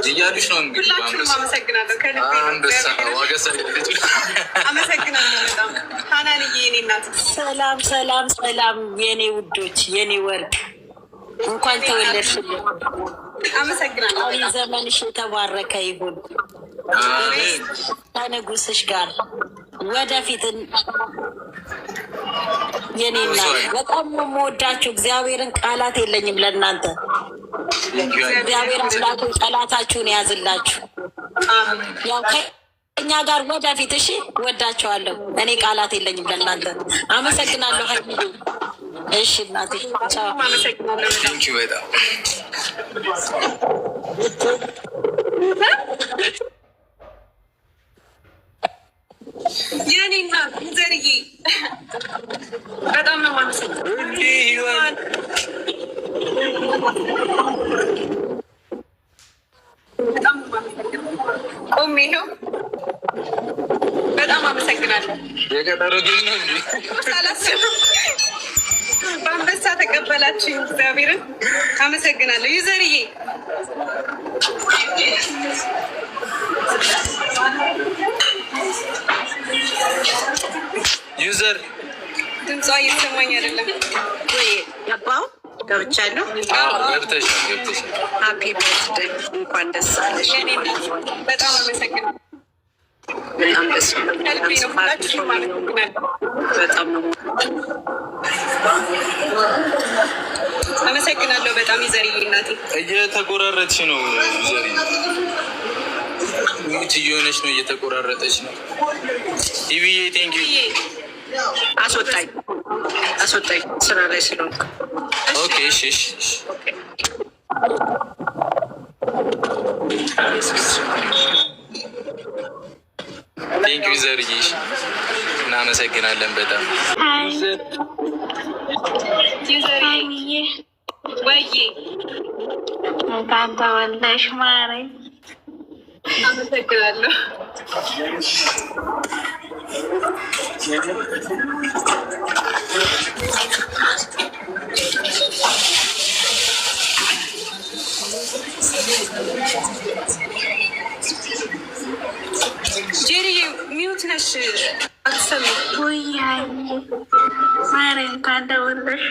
እያሉሽ ነው እንግዲህ። ሁላችሁንም አመሰግናለሁ። አመሰግናለሁ በጣም ሀናንዬ፣ የኔ እናት። ሰላም ሰላም ሰላም፣ የኔ ውዶች፣ የኔ ወርቅ፣ እንኳን ተወለድሽልኝ። አመሰግናለሁ። ዘመንሽ የተባረከ ይሁን ከንጉስሽ ጋር ወደፊትን። የኔ እናት በጣም ነው የምወዳችሁ። እግዚአብሔርን ቃላት የለኝም ለእናንተ። እግዚአብሔር አምላኩ ጠላታችሁን የያዝላችሁ። ያው ከእኛ ጋር ወደፊት። እሺ፣ ወዳችኋለሁ። እኔ ቃላት የለኝም ለእናንተ። አመሰግናለሁ ሀይሚ። እሺ እናቴ፣ ቻው። የኔ እናት ዘርዬ በጣም ነው የማመሰግነው። ቆሜ ነው። በጣም አመሰግናለሁ። የቀጠሮ ጊዜ ነው እንጂ በአንበሳ ተቀበላችሁ። እግዚአብሔርን አመሰግናለሁ። ዩዘርዬ ዩዘር ድምጿ እየተሰማኝ አይደለም ወይ? ገባው ገብቻለሁ። ገብተሻል። ሀፒ በርዝደይ፣ እንኳን ደስ አለሽ። በጣም አመሰግናለሁ። በጣም ደስ በጣም ነው አመሰግናለሁ። በጣም ይዘርዬ እናቴ። እየተቆራረጥሽ ነው ይዘርዬ፣ ሙት እየሆነች ነው፣ እየተቆራረጠች ነው። ቲቪዬ ቴንኪ። አስወጣኝ አስወጣኝ፣ ስራ ላይ ስለሆንኩ። ኦኬ እሺ እሺ። ቴንኪ ዘርዬ፣ እናመሰግናለን በጣም። ወይዬ እንኳን ተወለድሽ ማሬ። አመሰግናለሁ። ጄሪ ሚውት ነሽ፣ አትሰሚም? ውይ ማሬ እንኳን ተወለድሽ።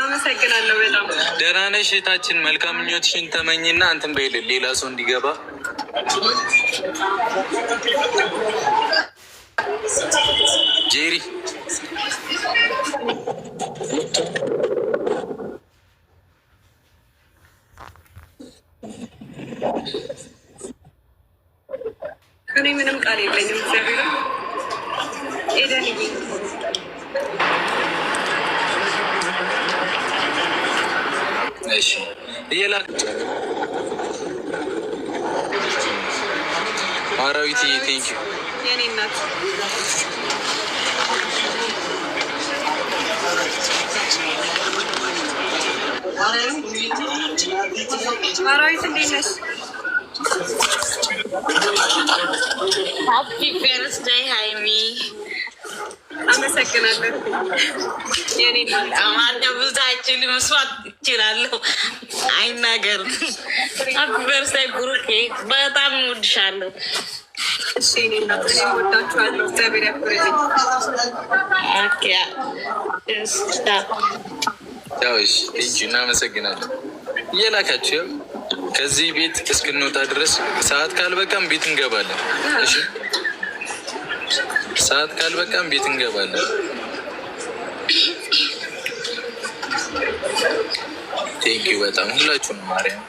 አመሰግናለሁ በጣም። ደህና ነሽ እህታችን? መልካም ምኞትሽን ተመኝና እንትን በይልን፣ ሌላ ሰው እንዲገባ። ጄሪ እኔ ምንም ቃል የለኝም። እግዚአብሔር ኤደንዬ እሺ እየላክ አራዊት ቴንኪ የኔ እናት። አራዊት እንዴት ነሽ? ሃፒ በርዝደይ ሃይሚ። አመሰግናለሁ የኔ እናት። አማርኛ ብዙታችን መስዋዕት ይችላለሁ፣ አይናገርም። ሃፒ በርዝደይ ብሩኬ፣ በጣም እወድሻለሁ። እሺ የኔ እናት፣ እኔም እወዳችኋለሁ። እግዚአብሔር ያክብርልኝ። እናመሰግናለን። እየላካችሁ ያው ከዚህ ቤት እስክንወጣ ድረስ ሰዓት ካልበቃም ቤት እንገባለን። እሺ ሰዓት ካልበቃም ቤት እንገባለን። ቴንኪው በጣም ሁላችሁም። ማርያም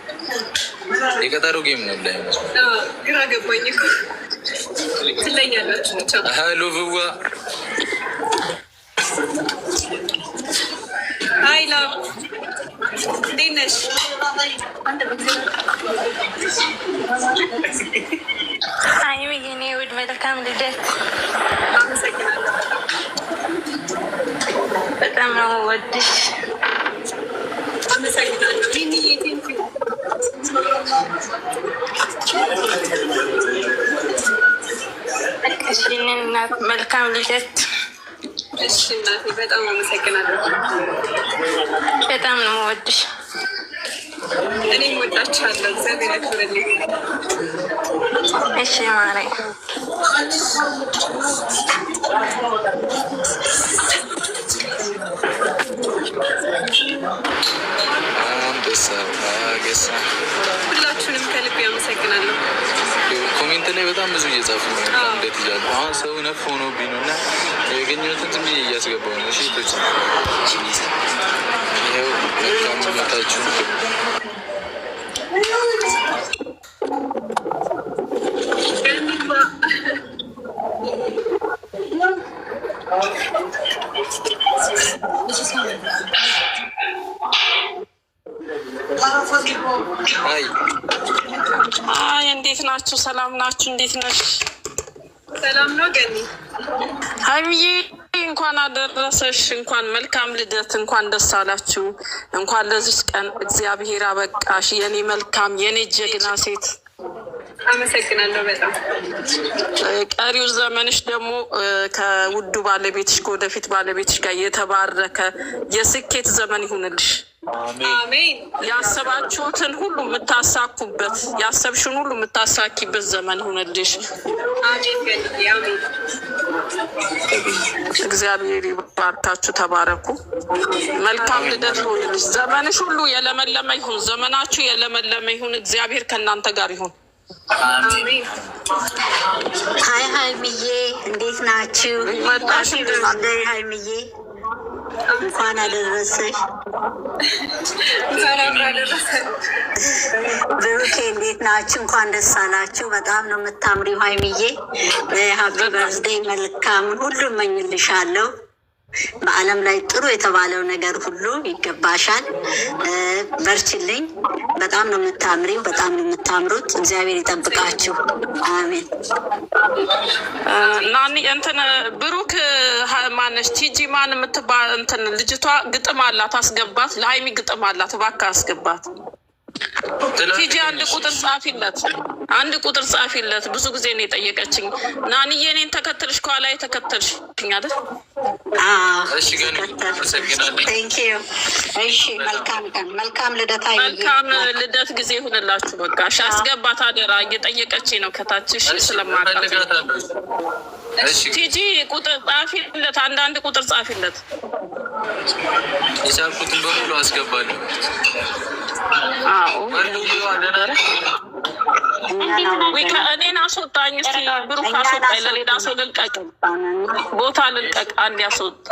የቀጠሮ ጌም ነው ላይ ግራ ገባኝ እኮ ትለኛላችሁ ብቻ። ሀሎ ብዋ አይ ላቭ እንዴት ነሽ? ሃይሚ የኔ ውድ መልካም ልደት። አመሰግናለሁ። በጣም ነው ወድሽ። አመሰግናለሁ። ቢኒዬ ቴንኪው። እሺ እናት መልካም ልደት። እሺ እናቴ በጣም አመሰግናለሁ። በጣም ነው የምወድሽ። እኔም ወዳችኋለሁ። እግዚአብሔር ያክብርልኝ። እሺ ማሬ ሁላችሁንም ከልብ ያመሰግናለሁ። ኮሜንት ላይ በጣም ብዙ እየጻፉ ነው። እንዴት እያሉ አሁን ሰው ነፍ ሆኖብኝ ነው እና ያገኘሁትን ዝም ብዬ እያስገባሁ ነው። እሺ ቶች ይኸው መልካምነታችሁ እንዴት ናችሁ? ሰላም ናችሁ? እንዴት ነሽ? ሰላም ነው ገኒ። ሀይሚዬ እንኳን አደረሰሽ። እንኳን መልካም ልደት፣ እንኳን ደስ አላችሁ፣ እንኳን ለዚህ ቀን እግዚአብሔር አበቃሽ። የኔ መልካም የኔ ጀግና ሴት አመሰግናለሁ በጣም። ቀሪው ዘመንሽ ደግሞ ከውዱ ባለቤትሽ ከወደፊት ባለቤትሽ ጋር የተባረከ የስኬት ዘመን ይሁንልሽ። አሜን። ያሰባችሁትን ሁሉ የምታሳኩበት ያሰብሽን ሁሉ የምታሳኪበት ዘመን ይሁንልሽ። አሜን ገኒ አሜን። እግዚአብሔር ይባርካችሁ፣ ተባረኩ። መልካም ልደት ይሁንልሽ። ዘመንሽ ሁሉ የለመለመ ይሁን። ዘመናችሁ የለመለመ ይሁን። እግዚአብሔር ከእናንተ ጋር ይሁን። ሀይ ሀይሚዬ እንዴት ናችሁ? መጣሽ ሀይሚዬ እንኳን አደረሰሽ። ብሩኬ እንዴት ናችሁ? እንኳን ደስ አላችሁ። በጣም ነው የምታምሪው ሀይሚዬ። ሀፒ በርዝዴይ መልካምን ሁሉ እመኝልሻለሁ። በዓለም ላይ ጥሩ የተባለው ነገር ሁሉ ይገባሻል። በርችልኝ። በጣም ነው የምታምሪው፣ በጣም ነው የምታምሩት። እግዚአብሔር ይጠብቃችሁ። አሜን። ናኒ እንትን ብሩክ ማነች ቲጂ ማን የምትባል እንትን ልጅቷ ግጥም አላት፣ አስገባት። ለሀይሚ ግጥም አላት፣ እባክህ አስገባት። ቲጂ አንድ ቁጥር ጻፊለት፣ አንድ ቁጥር ጻፊለት። ብዙ ጊዜ ነው የጠየቀችኝ። ናንዬ እኔን ተከትልሽ ከኋላ የተከተልሽኝ አይደል? እሺ ግን እሺ መልካም ቀን፣ መልካም ልደት፣ መልካም ልደት ጊዜ ይሁንላችሁ። በቃ እሺ አስገባት አደራ። እየጠየቀችኝ ነው ከታችሽ ስለማታውቅ። ቲጂ ቁጥር ጻፊለት፣ አንዳንድ ቁጥር ጻፊለት። የቻልኩትን በሙሉ አስገባለሁ። እኔን አስወጣኝ እስኪ ብሩክ አስወጣኝ። ለሌላ ሰው ልልቀቅ፣ ቦታ ልልቀቅ። አንድ ያስወጣ።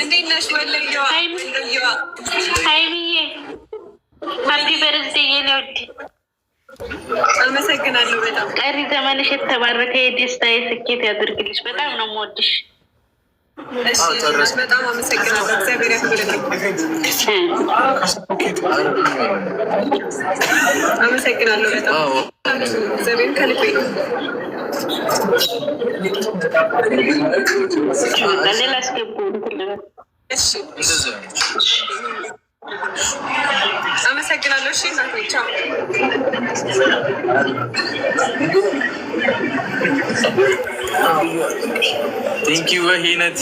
እንዴት ነሽ? ወለየዋ ሀይሚዬ ሀፒ በርዝዴይ የኔ ውድ። አመሰግናለሁ በጣም። ቀሪ ዘመንሽ የተባረከ የደስታ የስኬት ያድርግልሽ። በጣም ነው የምወድሽ። እሺ በጣም አመሰግናለሁ። እግዚአብሔር ያክብርልኝ። አመሰግናለሁ በጣም። እግዚአብሔር ከልቤ ነው። ሌላ አስገቡ። እሺ አመሰግናለሁ። እሺ እናቴ ቻው። ቴንኪው በሂነት